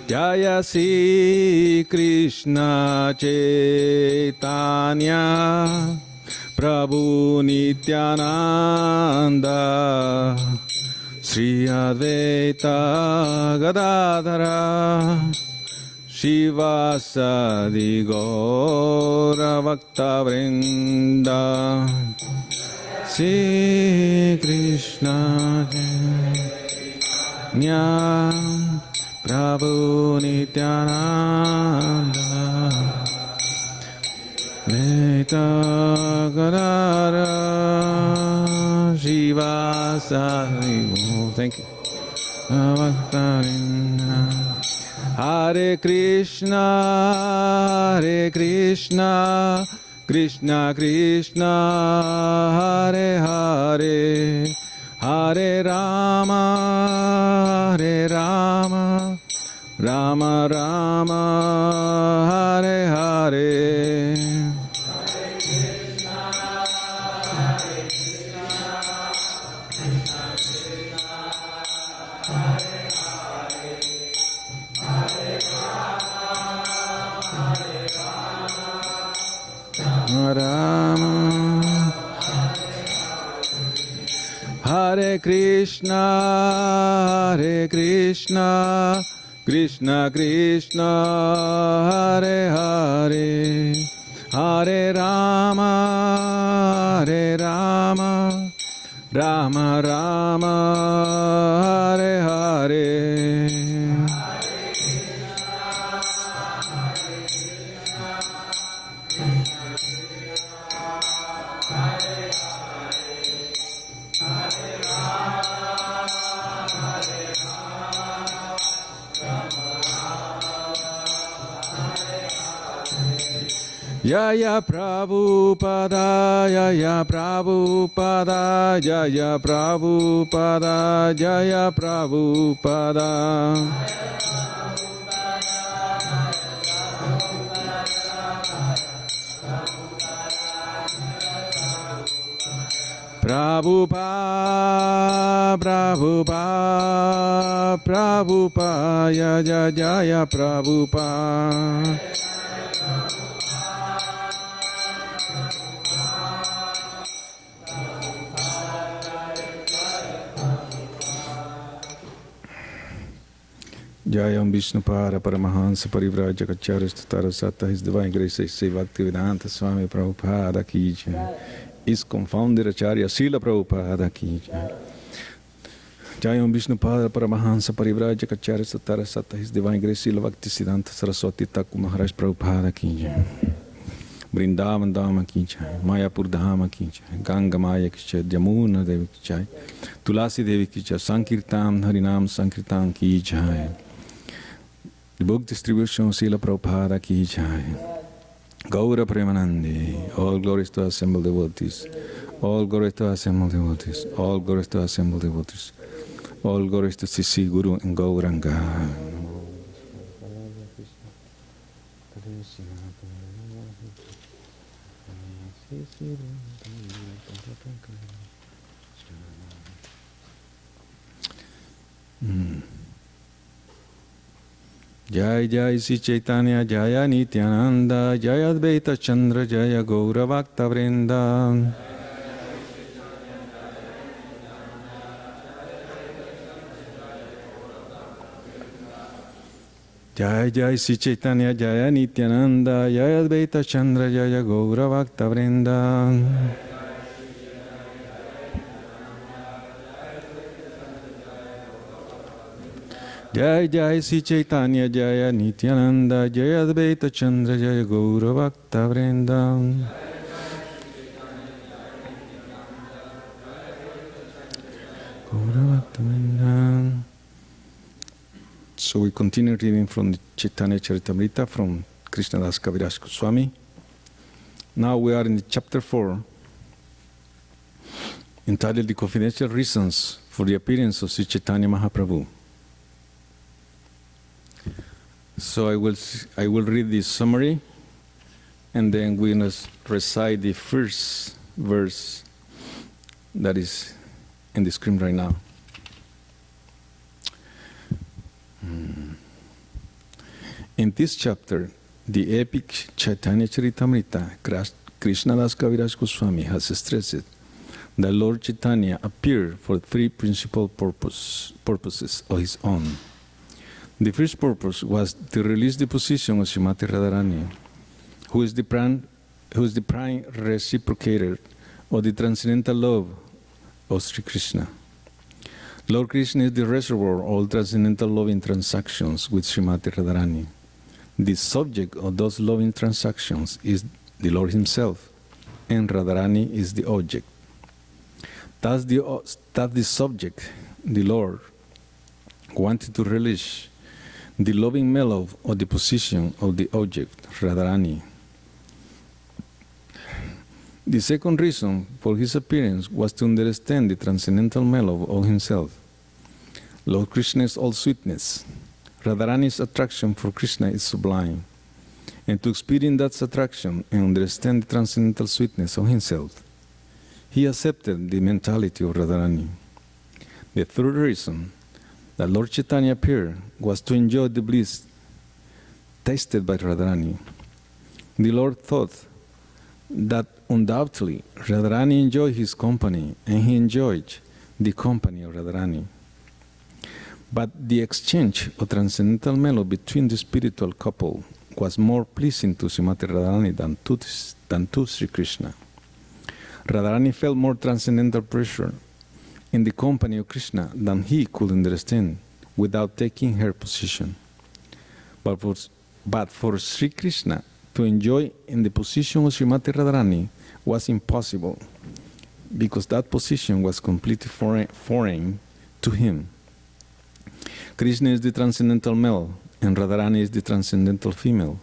Jaya Sri Krishna Chaitanya Prabhu Nityananda Sri Advaita Gadadhara Shivasadi Gaura Bhakta Vrinda Sri Krishna Chaitanya Prabhu Nityananda Advaita Gadadhara Shivasadi. Thank you. Bhakta Vrinda. Hare Krishna, Krishna Krishna, Hare Hare, Hare Rama, Rama Rama, Hare Hare. Rama Hare Krishna, Krishna Krishna, Hare Hare, Hare Rama, Rama Rama, Hare Hare. Jaya Prabhupada, Jaya Prabhupada, Jaya Prabhupada, Jaya Prabhupada. Prabhupada, Prabhupada, Prabhupada, Jaya Jaya Prabhupada. Jayam Vishnupada Paramahansa Parivrajakacharis Tarasata. His Divine Grace Sri Bhaktivedanta Swami Prabhupada ki jai. His confounder Acharya Srila Prabhupada ki jai. Jayam Vishnupada Paramahansa Parivrajakacharis Tarasata. His Divine Grace Srila Bhaktisiddhanta Saraswati Thakur Maharaj Prabhupada ki jai. Vrindavan Dhama ki jai. Mayapur Dhama ki jai. Ganga Maya ki jai. Jamuna Devi ki jai. Tulasi Devi ki jai. Sankirtan Harinam Sankirtan ki jai. The book distribution Srila Prabhupada ki jai. Gaura Premanandi. All glories to assembled devotees. All glories to assembled devotees. All glories to assembled devotees. All glories to Sisi Guru and Gauranga. Jai Jai Sri Chaitanya Jaya Nityananda Jaya Advaita Chandra Jaya Gaura Bhakta Vrinda. Jai Jai Sri Chaitanya Jaya Nityananda Jaya Advaita Chandra Jaya Gaura Bhakta Vrinda. Jai Jai Sri Chaitanya Jaya Nityananda Jaya Advaita Chandra Jaya Gaura Bhakta Vrinda. Gaura Bhakta Vrinda. So we continue reading from the Chaitanya Charitamrita from Krishnadas Kaviraj Goswami. Now we are in the chapter 4, entitled The Confidential Reasons for the Appearance of Sri Chaitanya Mahaprabhu. So I will read the summary, and then we must recite the first verse that is in the screen right now. In this chapter, the epic Chaitanya Charitamrita, Krishnadas Kaviraj Goswami has stressed that Lord Chaitanya appeared for three principal purposes of his own. The first purpose was to release the position of Srimati Radharani, who is the prime reciprocator of the transcendental love of Sri Krishna. Lord Krishna is the reservoir of all transcendental loving transactions with Srimati Radharani. The subject of those loving transactions is the Lord himself, and Radharani is the object. Thus the subject, the Lord, wanted to release the loving mellow of the position of the object, Radharani. The second reason for his appearance was to understand the transcendental mellow of himself. Lord Krishna is all sweetness. Radharani's attraction for Krishna is sublime. And to experience that attraction and understand the transcendental sweetness of himself, he accepted the mentality of Radharani. The third reason that Lord Chaitanya appeared was to enjoy the bliss tasted by Radharani. The Lord thought that undoubtedly Radharani enjoyed his company, and he enjoyed the company of Radharani. But the exchange of transcendental mellow between the spiritual couple was more pleasing to Srimati Radharani than to Sri Krishna. Radharani felt more transcendental pleasure in the company of Krishna than he could understand without taking her position. But for Sri Krishna to enjoy in the position of Srimati Radharani was impossible, because that position was completely foreign to him. Krishna is the transcendental male, and Radharani is the transcendental female.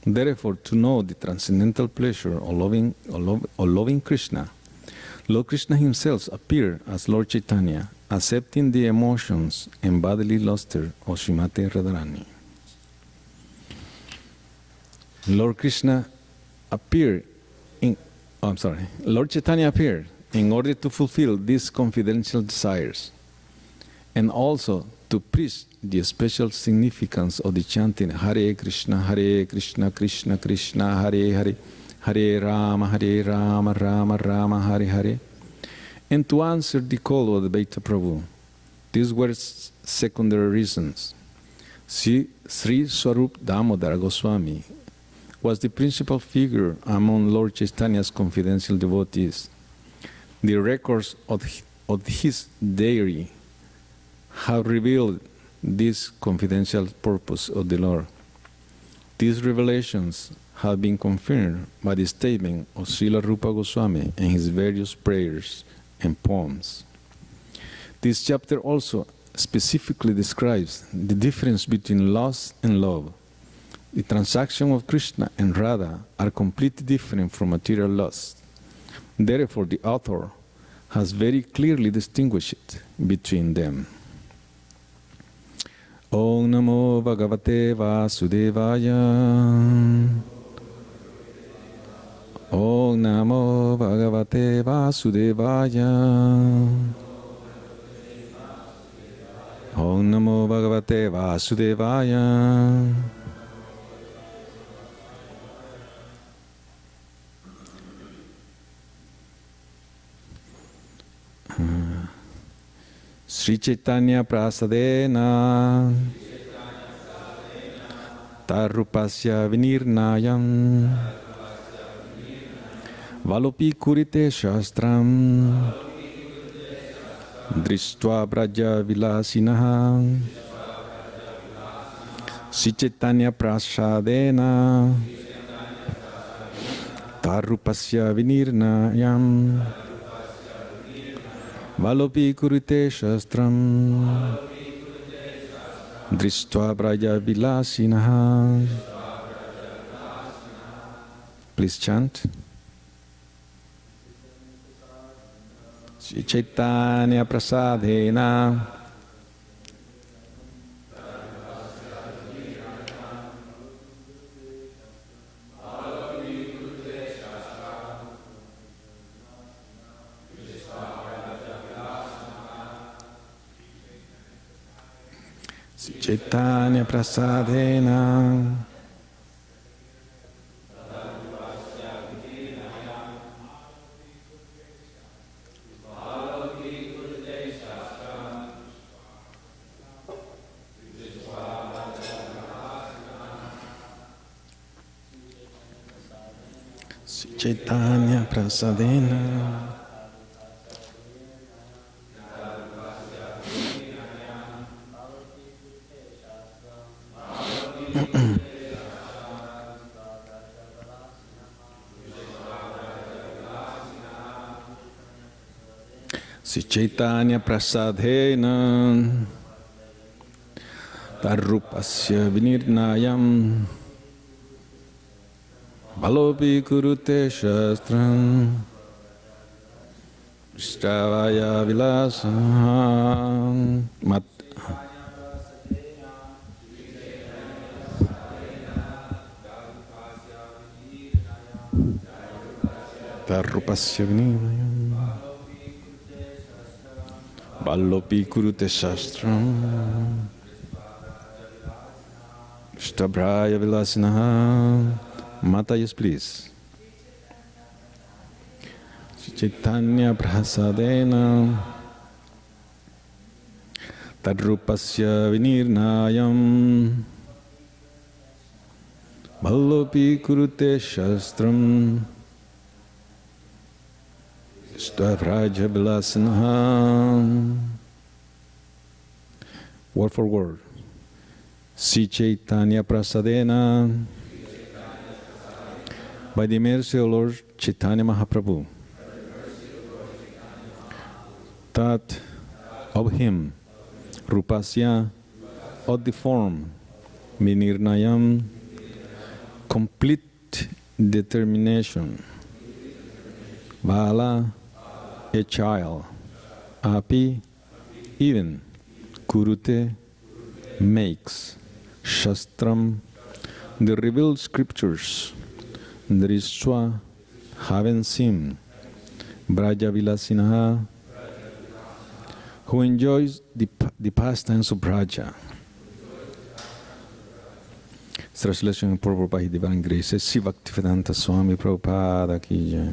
Therefore, to know the transcendental pleasure of loving Krishna, Lord Krishna himself appeared as Lord Chaitanya, accepting the emotions and bodily luster of Srimati Radharani. Lord Chaitanya appeared in order to fulfill these confidential desires, and also to preach the special significance of the chanting Hare Krishna, Krishna Krishna, Hare Hare, Hare Rama, Rama Rama, Hare Hare, and to answer the call of the Beta Prabhu. These were secondary reasons. Sri Swarup Damodar Goswami was the principal figure among Lord Chaitanya's confidential devotees. The records of his diary have revealed this confidential purpose of the Lord. These revelations have been confirmed by the statement of Srila Rupa Goswami and his various prayers and poems. This chapter also specifically describes the difference between lust and love. The transactions of Krishna and Radha are completely different from material lust. Therefore, the author has very clearly distinguished between them. Om Namo Bhagavate Vasudevaya. Om Namo Bhagavate Vasudevaya. Om Namo Bhagavate Vasudevaya. Sri Chaitanya Prasadena Tarupasya Vinirnayam Valopi Kurite Shastram Drishtva Braja Vilasinaha Sri Chaitanya Prasadena Tarupasya Vinirnayam Valopi Kurite Shastram Drishtva Braja Vilasinaha. Please chant. Sri Chaitanya Prasadena Chaitanya prasadena Chaitanya prasadena Si Chaitanya prasadena tarupasya vinirnayam balopi kurute shastram Shravaya vilasam tarupasya vinirnayam balopi kurute shastram Shtabraya vilasinaha. Mata, yes, please. Chaitanya prasadena tadrupasya vinirnayam balopi kurute shastram Shtabraja vilasinaha. Word for word. Si Chaitanya prasadena, by the mercy of Lord Chaitanya Mahaprabhu, that of him, Rupasya, of the form, Vinirnayam, complete determination, Bala, a child, Api, even, Kurute, makes, Shastram, the revealed scriptures, Drishwa, having seen, Braja Vilasinaha, who enjoys the pastimes of Braja. Translation in purport by Divine Grace, Sri Bhaktivedanta Swami Prabhupada ki jai.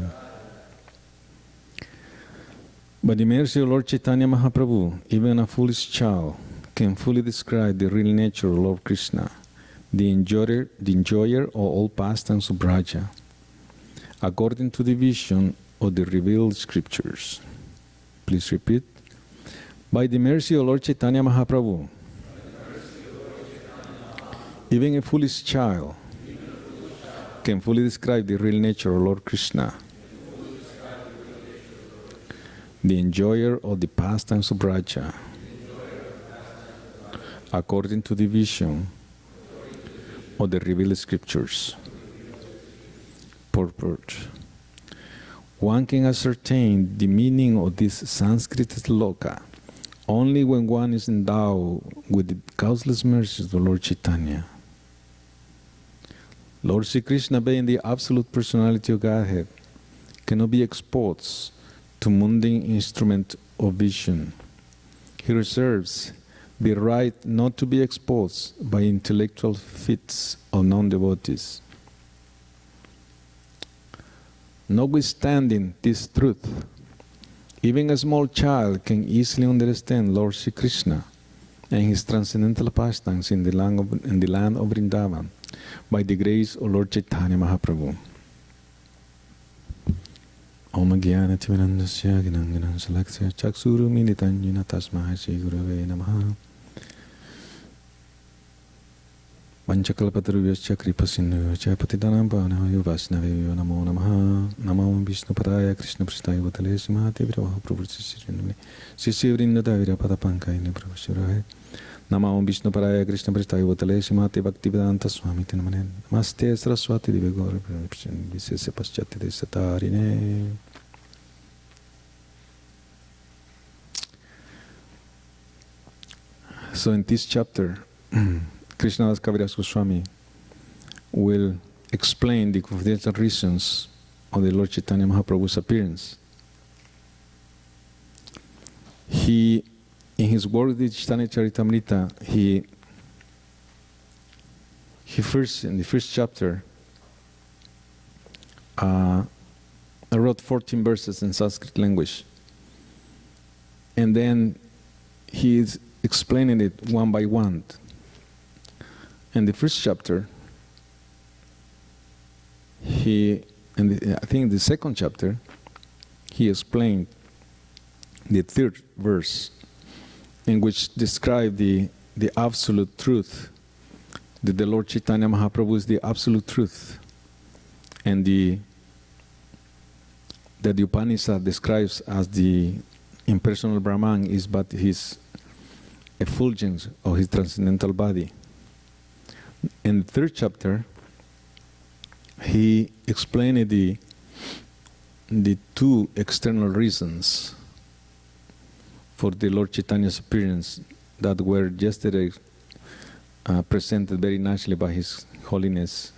By the mercy of Lord Chaitanya Mahaprabhu, even a foolish child can fully describe the real nature of Lord Krishna, the enjoyer of all pastimes of Braja, according to the vision of the revealed scriptures. Please repeat. By the mercy of Lord Chaitanya Mahaprabhu, even a foolish child can fully describe the real nature of Lord Krishna, the enjoyer of the pastimes of Braja, according to the vision of the revealed scriptures. Purport. One can ascertain the meaning of this Sanskrit sloka only when one is endowed with the causeless mercies of the Lord Chaitanya. Lord Sri Krishna, being the absolute personality of Godhead, cannot be exposed to mundane instrument of vision. He reserves the right not to be exposed by intellectual feats of non-devotees. Notwithstanding this truth, even a small child can easily understand Lord Sri Krishna and his transcendental pastimes in the land of Vrindavan by the grace of Lord Chaitanya Mahaprabhu. Om Jnana Timirandasya Gnanam Salaksya Chakshuru Militanjana Tasmai Shri Gurave Namaha. Vanchakalpatarubhyascha kripasindhuvascha patitanam pavanavayo vaishnavebhyo namo namaha. Namo Vishnu Padaya Krishna Pristaya Vatale Simhate Viravaha Prabhupada Sisi Vrindata Virapada Pankayini Prabhushirahe. Namo Vishnu Padaya Krishna Pristaya Vatale Simhate Bhaktivedanta Swami Tinamane. Namaste Saraswati Divagora Visese Paschati Desatarine. So in this chapter, Krishnadas Kaviraj Goswami will explain the confidential reasons of the Lord Chaitanya Mahaprabhu's appearance. He, in his work, the Chaitanya Charitamrita, he in the first chapter, I wrote 14 verses in Sanskrit language. And then he is explaining it one by one. In the first chapter, I think the second chapter, he explained the third verse, in which described the absolute truth, that the Lord Chaitanya Mahaprabhu is the absolute truth, and that the Upanishad describes as the impersonal Brahman is but his effulgence of his transcendental body. In the third chapter, he explained the two external reasons for the Lord Chaitanya's appearance that were yesterday presented very nicely by His Holiness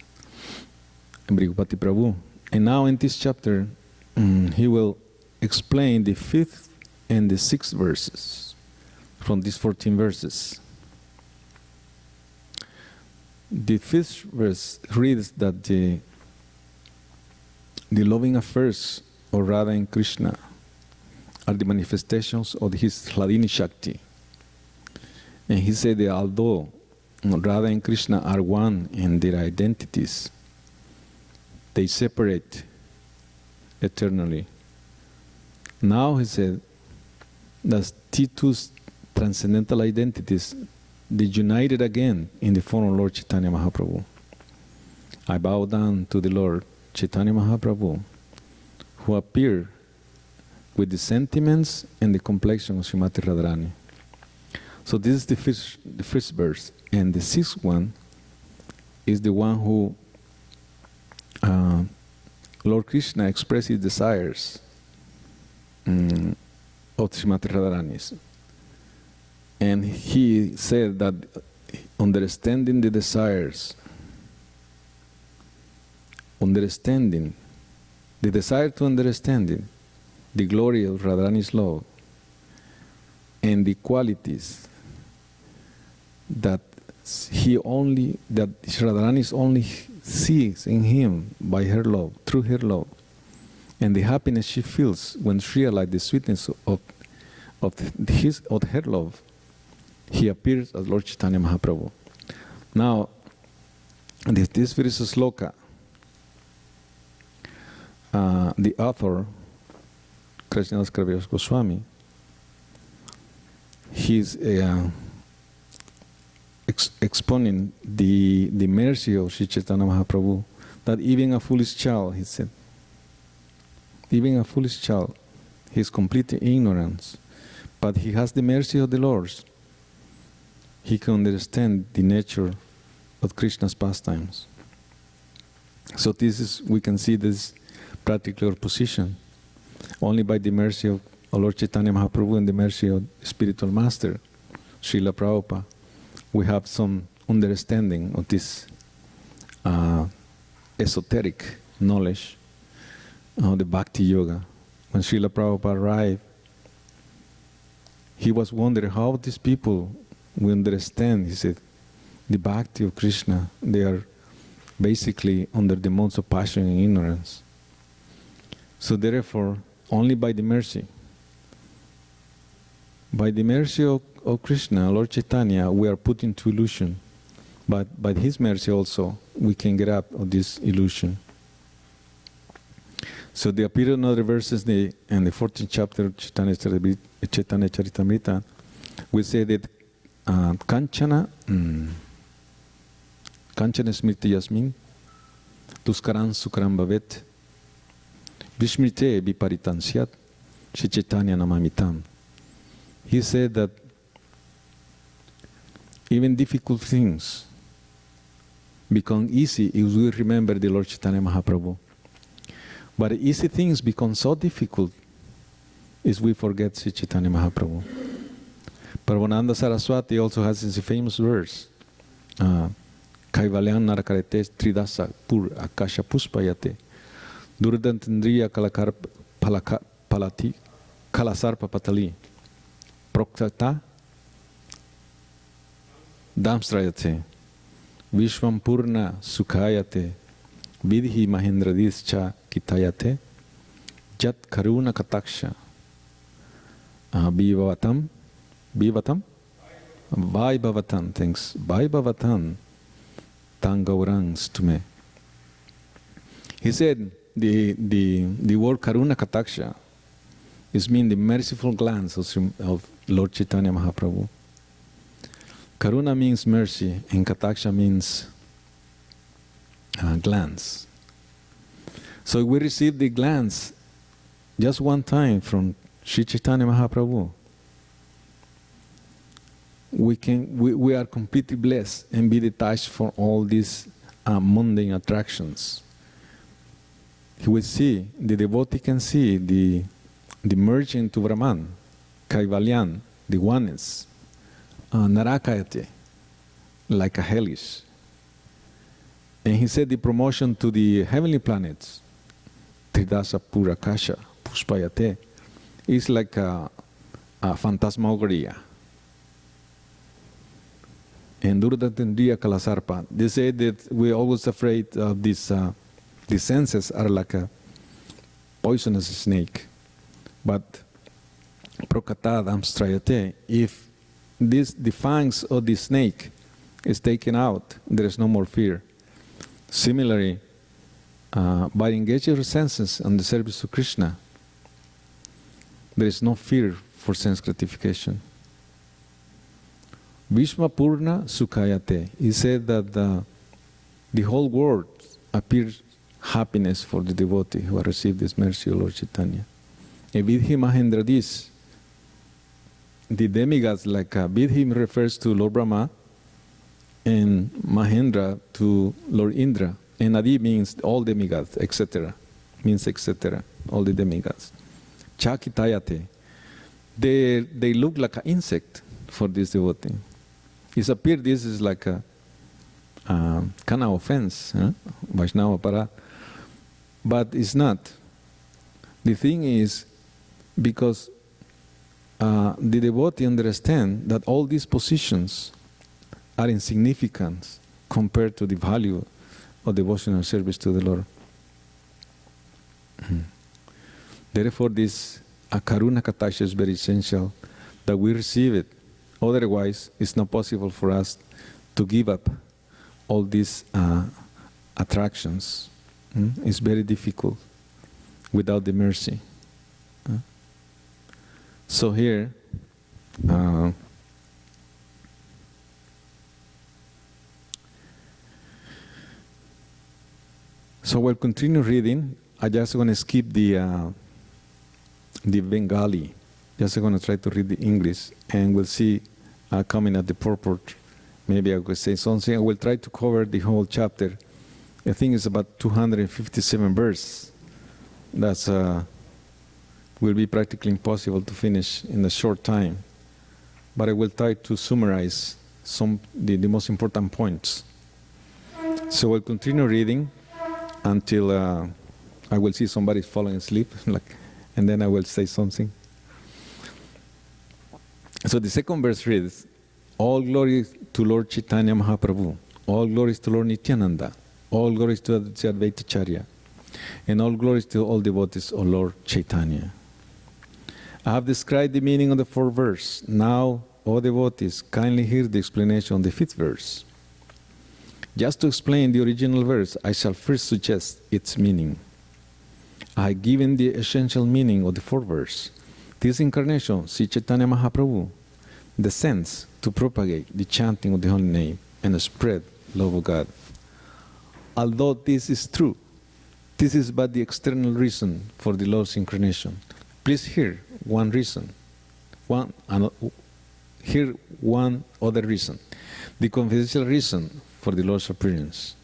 Brigupati Prabhu. And now in this chapter, he will explain the 5th and the 6th verses from these 14 verses. The 5th verse reads that the loving affairs of Radha and Krishna are the manifestations of his Hladini Shakti. And he said that although Radha and Krishna are one in their identities, they separate eternally. Now he said that these two transcendental identities, they united again in the form of Lord Chaitanya Mahaprabhu. I bow down to the Lord Chaitanya Mahaprabhu, who appeared with the sentiments and the complexion of Srimati Radharani. So this is the first verse. And the 6th one is the one who Lord Krishna expressed his desires of Srimati Radharani. And he said that understanding the desires, the desire to understand the glory of Radharani's love and the qualities that Radharani only sees in him by her love, through her love, and the happiness she feels when she realizes the sweetness of her love, he appears as Lord Chaitanya Mahaprabhu. Now, this verse sloka, the author, Krishnadas Kaviraj Goswami, he's exponing the mercy of Sri Chaitanya Mahaprabhu, that even a foolish child, he said, even a foolish child, he is completely ignorant, but he has the mercy of the Lord. He can understand the nature of Krishna's pastimes. So we can see this particular position only by the mercy of Lord Chaitanya Mahaprabhu and the mercy of spiritual master, Srila Prabhupada. We have some understanding of this esoteric knowledge of the Bhakti Yoga. When Srila Prabhupada arrived, he was wondering how these people will understand. He said, the Bhakti of Krishna, they are basically under the modes of passion and ignorance. So therefore, only by the mercy of Krishna, Lord Chaitanya, we are put into illusion. But by His mercy also, we can get out of this illusion. So there appear in other verses in the 14th chapter of Chaitanya Charitamrita, we say that Kanchana smriti yasmin, tuskaran sukaram bhavet, vishmrite viparitansyat, Shri Chaitanya namamitam. He said that even difficult things become easy if we remember the Lord Chaitanya Mahaprabhu. But easy things become so difficult if we forget Sri Chaitanya Mahaprabhu. Prabhupada Saraswati also has this famous verse, Kaivalyan narakarete tridasa pur akasha puspayate durdantindriya kalakar palati kalasarpa patali proktata damstrayate Vishvam Purna Sukhayate Vidhi Mahendradischa Kitayate Jat Karuna-kataksha Bhavatam Vaibhavatan, thanks. Vaibhavatan Tangaurang Stume. He said the word Karuna-kataksha is mean the merciful glance of Lord Chaitanya Mahaprabhu. Karuna means mercy and Kataksha means glance. So we received the glance just one time from Sri Chaitanya Mahaprabhu. We are completely blessed and be detached from all these mundane attractions. He will see, the devotee can see the merging to Brahman, Kaivalyan, the oneness, Narakayate, like a hellish. And he said the promotion to the heavenly planets, Tridasa Purakasha, Puspayate, is like a phantasmagoria. And Radha-krpa-kataksha, they say that we're always afraid of these, the senses are like a poisonous snake. But Prokatadam strayate, if the fangs of the snake is taken out, there is no more fear. Similarly, by engaging your senses on the service of Krishna, there is no fear for sense gratification. Vishma Purna Sukhayate, he said that the whole world appears happiness for the devotee who has received this mercy of Lord Chaitanya. And Vidhi Mahendradis, the demigods, like Vidhi refers to Lord Brahma, and Mahendra to Lord Indra, and Adi means all demigods, etc. Means etc. All the demigods. Chakitayate, they look like an insect for this devotee. It appears this is like a kind of offense, Vaishnava para, but it's not. The thing is, because the devotee understands that all these positions are insignificant compared to the value of devotional service to the Lord. Therefore, this Karuna-kataksha is very essential that we receive it. Otherwise, it's not possible for us to give up all these attractions. It's very difficult without the mercy. So here, so we'll continue reading. I'm just going to skip the Bengali. Just going to try to read the English, and we'll see coming at the purport. Maybe I could say something. I will try to cover the whole chapter. I think it's about 257 verses. That's will be practically impossible to finish in a short time. But I will try to summarize the most important points. So we'll continue reading until I will see somebody falling asleep, and then I will say something. So the second verse reads, all glory to Lord Chaitanya Mahaprabhu, all glories to Lord Nityananda, all glories to Advaita Acharya, and all glories to all devotees of Lord Chaitanya. I have described the meaning of the fourth verse. Now, O devotees, kindly hear the explanation of the fifth verse. Just to explain the original verse, I shall first suggest its meaning. I have given the essential meaning of the fourth verse. This incarnation, Sri Chaitanya Mahaprabhu, descends to propagate the chanting of the holy name and spread love of God. Although this is true, this is but the external reason for the Lord's incarnation. Please hear one reason. Hear one other reason. The confidential reason for the Lord's appearance.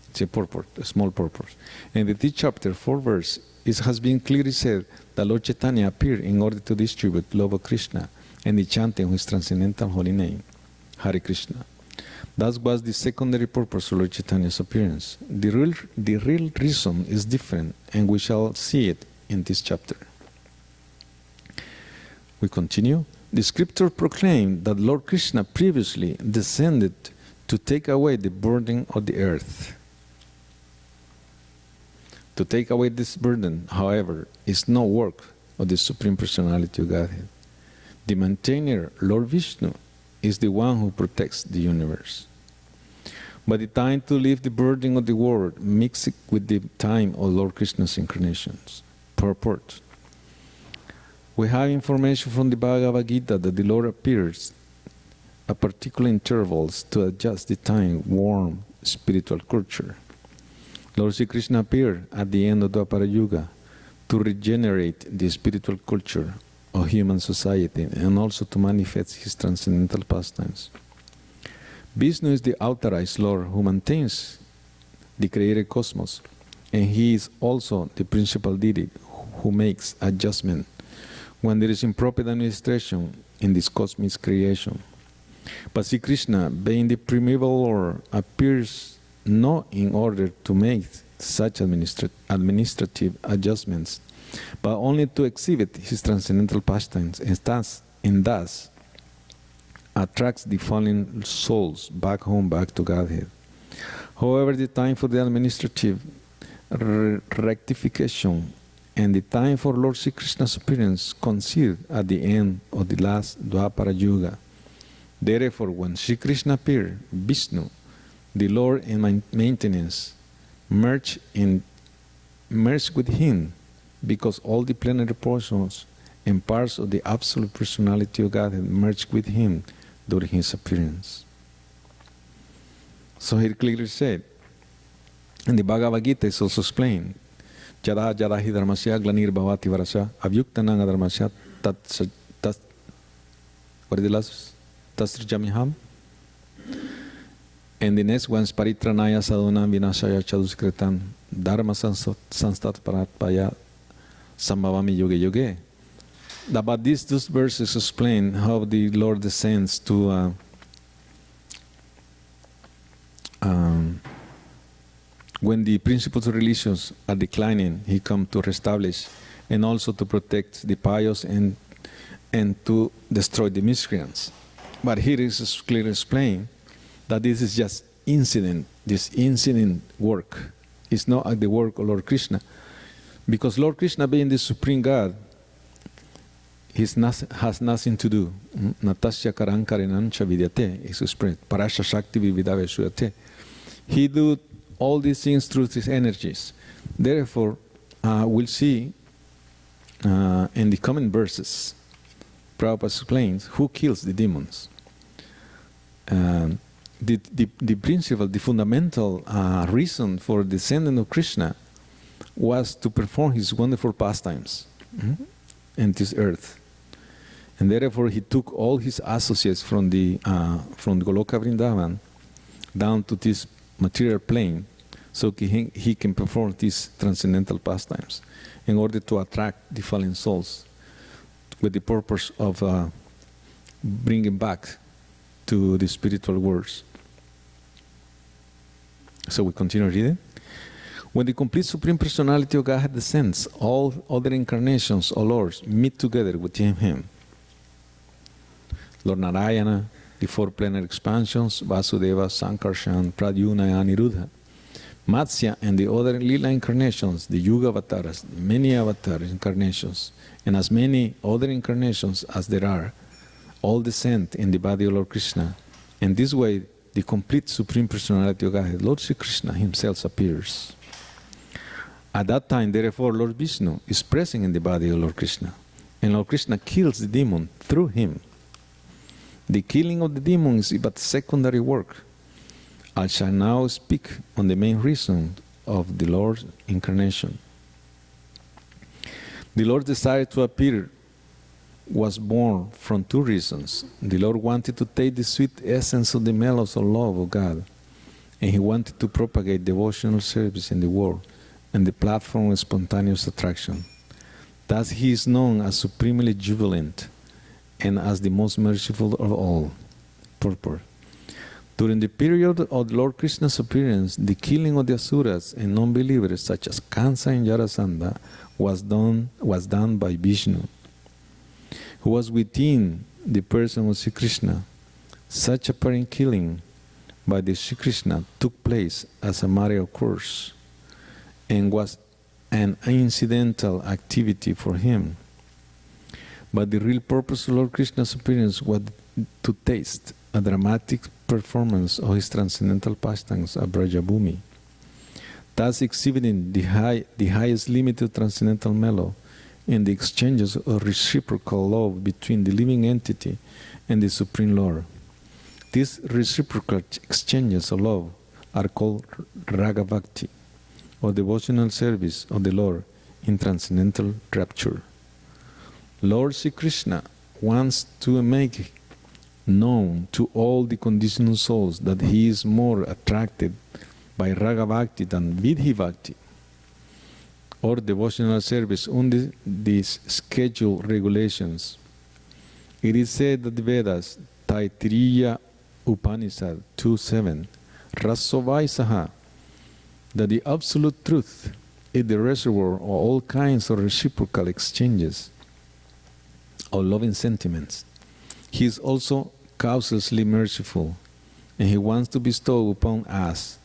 It's a purport, a small purport. In the 3rd chapter, 4th verse, it has been clearly said that Lord Chaitanya appeared in order to distribute love of Krishna and the chanting of his transcendental holy name, Hare Krishna. That was the secondary purpose of Lord Chaitanya's appearance. The real reason is different, and we shall see it in this chapter. We continue. The scripture proclaimed that Lord Krishna previously descended to take away the burden of the earth. To take away this burden, however, is no work of the Supreme Personality of Godhead. The maintainer, Lord Vishnu, is the one who protects the universe. But the time to lift the burden of the world mixed with the time of Lord Krishna's incarnations. Purport. We have information from the Bhagavad Gita that the Lord appears at particular intervals to adjust the time-worn spiritual culture. Lord Sri Krishna appeared at the end of Dwapara Yuga to regenerate the spiritual culture of human society and also to manifest his transcendental pastimes. Vishnu is the authorized Lord who maintains the created cosmos, and he is also the principal deity who makes adjustment when there is improper administration in this cosmic creation. But Sri Krishna, being the primeval Lord, appears not in order to make such administrative adjustments, but only to exhibit his transcendental pastimes, and thus attracts the fallen souls back home, back to Godhead. However, the time for the administrative rectification and the time for Lord Sri Krishna's appearance coincide at the end of the last Dwapara Yuga. Therefore, when Sri Krishna appeared, Vishnu, the Lord in maintenance, merged with him, because all the plenary portions and parts of the absolute personality of Godhead merged with him during his appearance. So he clearly said, and the Bhagavad Gita is also explained, Jada jada hi dharmasya glanir bhavati varasya avyuktananga dharmasya what is the last? Tasrjamiham. And the next one is Paritranaya sadhunam vinashaya chaduskritam dharma sanstat paratpaya sambhavami yoge yoge. But these two verses explain how the Lord descends to when the principles of religions are declining, he comes to reestablish and also to protect the pious and to destroy the miscreants. But here is clearly explained that this is just incident. This incident work is not the work of Lord Krishna, because Lord Krishna, being the supreme God, has nothing to do. Natasya karankarenancha vidyate is expressed. Parasha shakti vividave suyate. He do all these things through his energies. Therefore, we'll see in the coming verses, Prabhupada explains who kills the demons. The principle, the fundamental reason for the descendant of Krishna was to perform his wonderful pastimes in this earth. And therefore he took all his associates from Goloka Vrindavan down to this material plane so he can perform these transcendental pastimes in order to attract the fallen souls with the purpose of bringing back to the spiritual worlds. So we continue reading. When the complete Supreme Personality of Godhead descends, all other incarnations or lords meet together within him. Lord Narayana, the four plenary expansions, Vasudeva, Sankarshan, Pradyumna, and Aniruddha, Matsya, and the other Lila incarnations, the Yuga avatars, many avatar incarnations, and as many other incarnations as there are, all descend in the body of Lord Krishna. And this way, the complete Supreme Personality of Godhead, Lord Sri Krishna himself appears. At that time, therefore, Lord Vishnu is present in the body of Lord Krishna, and Lord Krishna kills the demon through him. The killing of the demon is but secondary work. I shall now speak on the main reason of the Lord's incarnation. The Lord's desire to appear was born from two reasons. The Lord wanted to take the sweet essence of the mellows of love of God, and he wanted to propagate devotional service in the world and the platform of spontaneous attraction. Thus he is known as supremely jubilant and as the most merciful of all. Purport. During the period of Lord Krishna's appearance, the killing of the asuras and non-believers such as Kansa and Jarasandha was done by Vishnu, who was within the person of Sri Krishna. Such apparent killing by the Sri Krishna took place as a matter of course and was an incidental activity for him. But the real purpose of Lord Krishna's appearance was to taste a dramatic performance of his transcendental pastimes at Brajabhumi, thus exhibiting the highest limit of transcendental mellow in the exchanges of reciprocal love between the living entity and the Supreme Lord. These reciprocal exchanges of love are called Raga Bhakti, or devotional service of the Lord in transcendental rapture. Lord Sri Krishna wants to make known to all the conditioned souls that he is more attracted by Raga Bhakti than Vidhi Bhakti, or devotional service under these schedule regulations. It is said that the Vedas, Taittiriya Upanishad 2.7, Rasovai Saha, that the absolute truth is the reservoir of all kinds of reciprocal exchanges of loving sentiments. He is also causelessly merciful, and he wants to bestow upon us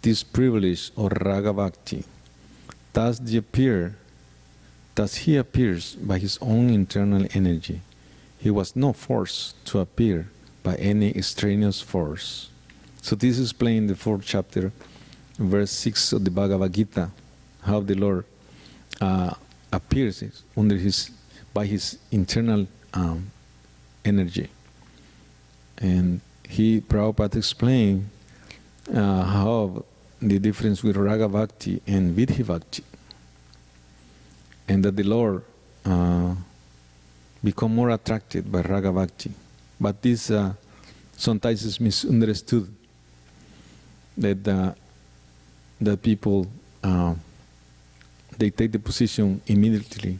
this privilege of Raga Bhakti. Thus he appears by his own internal energy. He was not forced to appear by any extraneous force. So this is explained in the 4th chapter, verse 6 of the Bhagavad Gita, how the Lord appears by his internal energy. And Prabhupada explained how the difference with Raga Bhakti and Vidhi Bhakti, and that the Lord become more attracted by Raga Bhakti. But this sometimes is misunderstood, that people they take the position immediately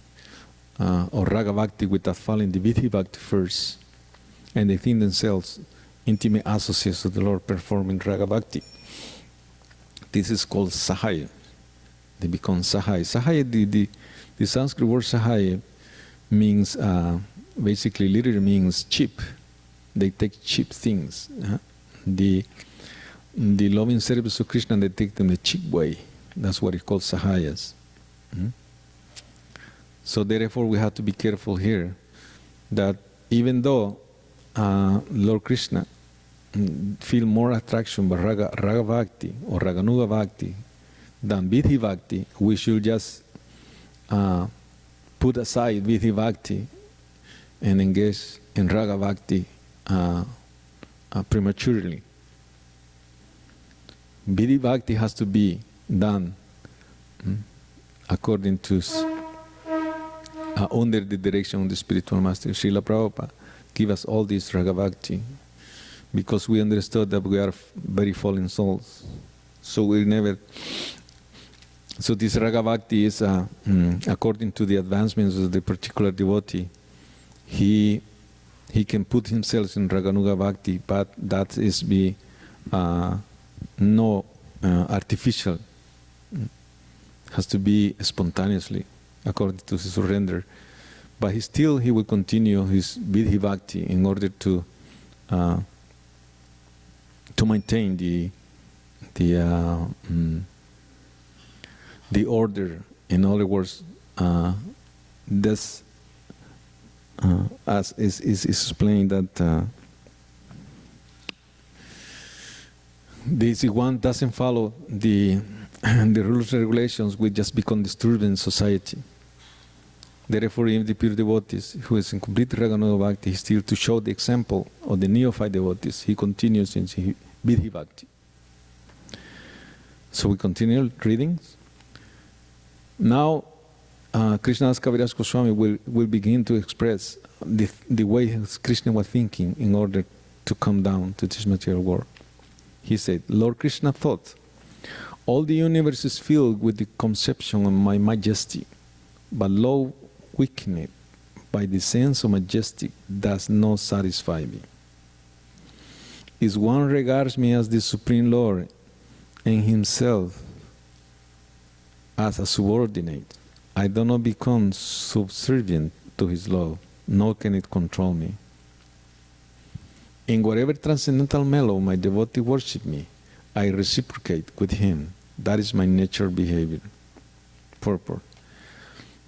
of Raga Bhakti without following the Vidhi Bhakti first, and they think themselves intimate associates of the Lord performing Raga Bhakti. This is called Sahaya. They become Sahaya. Sahaya, the Sanskrit word Sahaya means, basically literally means cheap. They take cheap things. The loving service of Krishna, they take them the cheap way. That's what it called Sahayas. So therefore we have to be careful here that even though Lord Krishna feel more attraction by Raga Bhakti or Raganuga Bhakti than Vidhi Bhakti, we should just put aside Vidhi Bhakti and engage in Raga Bhakti prematurely. Vidhi Bhakti has to be done according to under the direction of the spiritual master. Srila Prabhupada give us all this Raga Bhakti because we understood that we are very fallen souls. So this Raga Bhakti is according to the advancements of the particular devotee. He can put himself in Raganuga Bhakti, but that is no artificial. Has to be spontaneously according to his surrender. But he will continue his Vidhi Bhakti in order to maintain the order. In other words, this as is explained that this one doesn't follow the rules and regulations, we just become disturbed in society. Therefore, even the pure devotees who is in complete Raganuga Bhakti, he still to show the example of the neophyte devotees, he continues in Vidhi Bhakti. So we continue reading. Now, Krishnadas Kaviraj Goswami will begin to express the way Krishna was thinking in order to come down to this material world. He said, Lord Krishna thought, all the universe is filled with the conception of my majesty, but love weakened by the sense of majesty does not satisfy me. If one regards me as the Supreme Lord and himself as a subordinate, I do not become subservient to his love, nor can it control me. In whatever transcendental mellow my devotee worship me, I reciprocate with him. That is my nature behavior. Purport.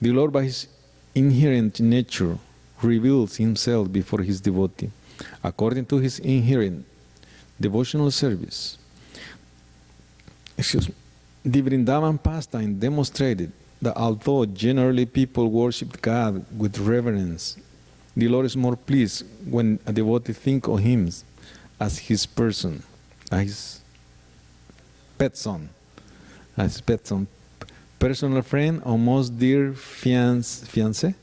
The Lord, by his inherent nature, reveals himself before his devotee, according to his inherent devotional service. The Vrindavan pastime demonstrated that although generally people worship God with reverence, the Lord is more pleased when a devotee thinks of him as his person, as his pet son, personal friend or most dear fiancé,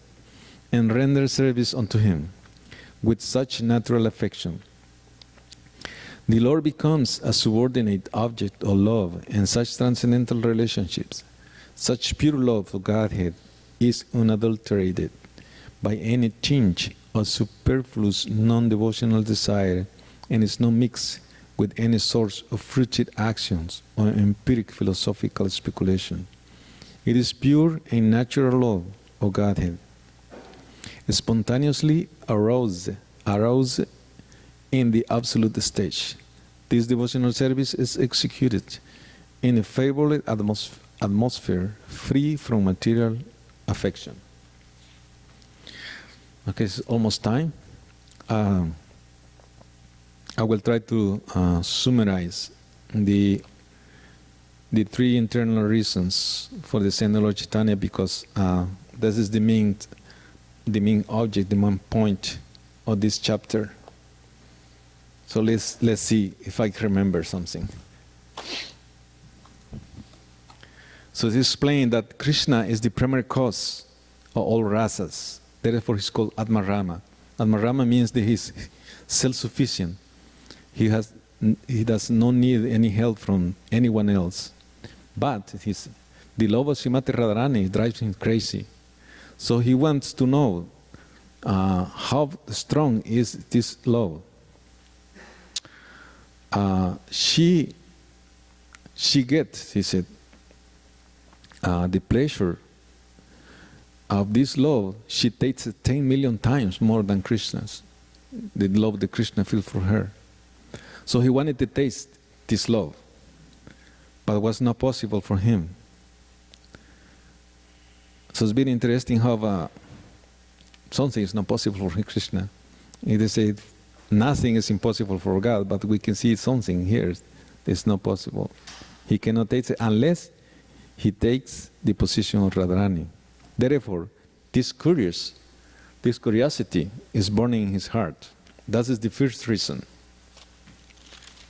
and render service unto him with such natural affection. The Lord becomes a subordinate object of love in such transcendental relationships. Such pure love of Godhead is unadulterated by any tinge of superfluous non-devotional desire and is not mixed with any source of fruited actions or empiric philosophical speculation. It is pure and natural love of Godhead, spontaneously aroused in the absolute stage. This devotional service is executed in a favorable atmosphere free from material affection. Okay, it's almost time. I will try to summarize the three internal reasons for the Saint Lord Chaitanya, because this is the main object, the main point of this chapter. So let's see if I can remember something. So it's explained that Krishna is the primary cause of all rasas. Therefore, he's called Atmarama. Atmarama means that he's self-sufficient. He does not need any help from anyone else. But the love of Srimati Radharani drives him crazy. So he wants to know how strong is this love. She gets, he said, the pleasure of this love. She takes it 10 million times more than Krishna's, the love that Krishna feels for her. So he wanted to taste this love, but it was not possible for him. So it's very interesting how something is not possible for Krishna. They say nothing is impossible for God, but we can see something here that's not possible. He cannot taste it unless he takes the position of Radharani. Therefore, this curiosity is burning in his heart. That is the first reason.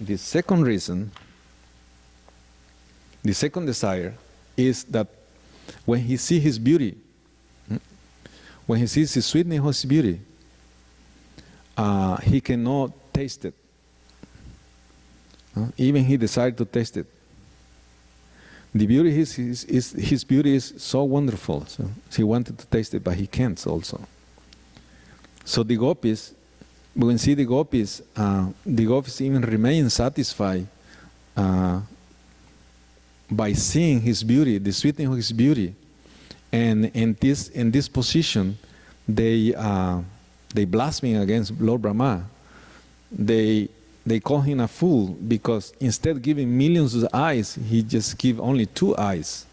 The second reason, the second desire, is that when he sees his beauty, when he sees the sweetness of his beauty, he cannot taste it. Even he desired to taste it. The beauty, his beauty is so wonderful. So he wanted to taste it, but he can't also. So the gopis, when we see the gopis even remain satisfied by seeing his beauty, the sweetness of his beauty, and in this position, they blaspheme against Lord Brahma. They call him a fool because instead of giving millions of eyes, he just gives only 2 eyes.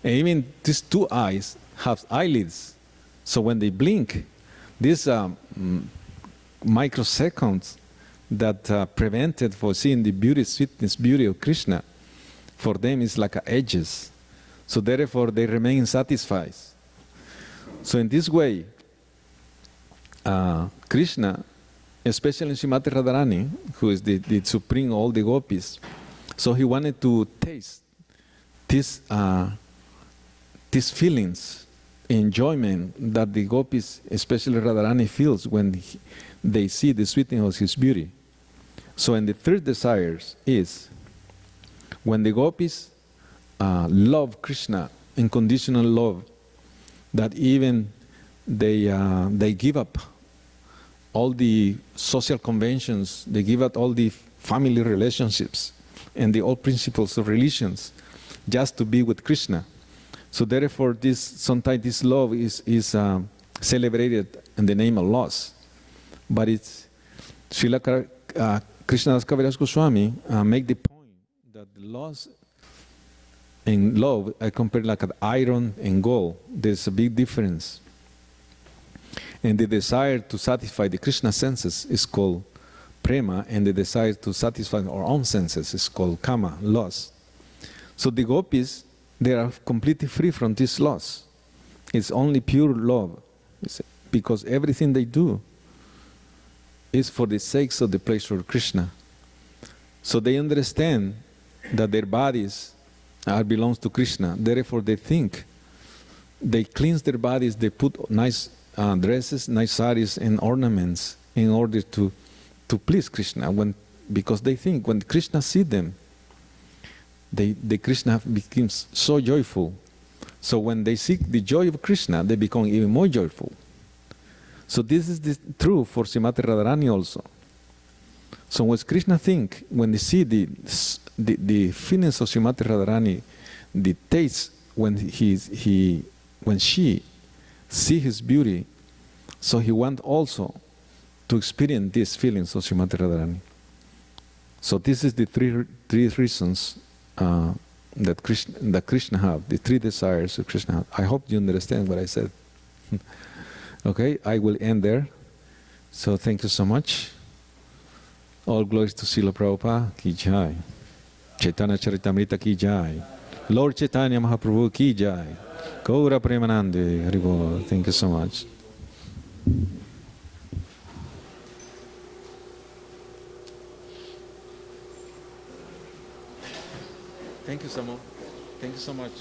And even these 2 eyes have eyelids. So when they blink, these microseconds that prevented for seeing the beauty, sweetness, beauty of Krishna, for them is like edges. So therefore they remain satisfied. So in this way, Krishna, especially Srimati Radharani, who is the supreme of all the gopis, so he wanted to taste these feelings, enjoyment that the gopis, especially Radharani, feels when they see the sweetness of his beauty. So, and the third desire is when the gopis love Krishna, unconditional love, that even they give up all the social conventions, they give up all the family relationships and the old principles of religions just to be with Krishna. So therefore, sometimes this love is celebrated in the name of loss, but Krishnadas Kaviraj Goswami make the point that the loss and love I compare like an iron and gold. There's a big difference. And the desire to satisfy the Krishna senses is called prema, and the desire to satisfy our own senses is called kama, loss. So the gopis, they are completely free from this loss. It's only pure love, because everything they do is for the sake of the pleasure of Krishna. So they understand that their bodies belongs to Krishna. Therefore they think, they cleanse their bodies, they put nice dresses, nice saris and ornaments in order to please Krishna. Because they think when Krishna sees them, the Krishna becomes so joyful. So when they seek the joy of Krishna, they become even more joyful. So this is true for Srimati Radharani also. So when Krishna think, when they see the feelings of Srimati Radharani, the taste when she see his beauty, so he want also to experience these feelings of Srimati Radharani. So this is the three reasons that Krishna have, the three desires of Krishna have. I hope you understand what I said. Okay, I will end there. So thank you so much. All glories to Srila Prabhupada ki jai. Chaitanya Charitamrita ki jai. Lord Chaitanya Mahaprabhu ki jai. Gaura Premanande Haribol. Thank you so much. Thank you, Samo. Thank you so much.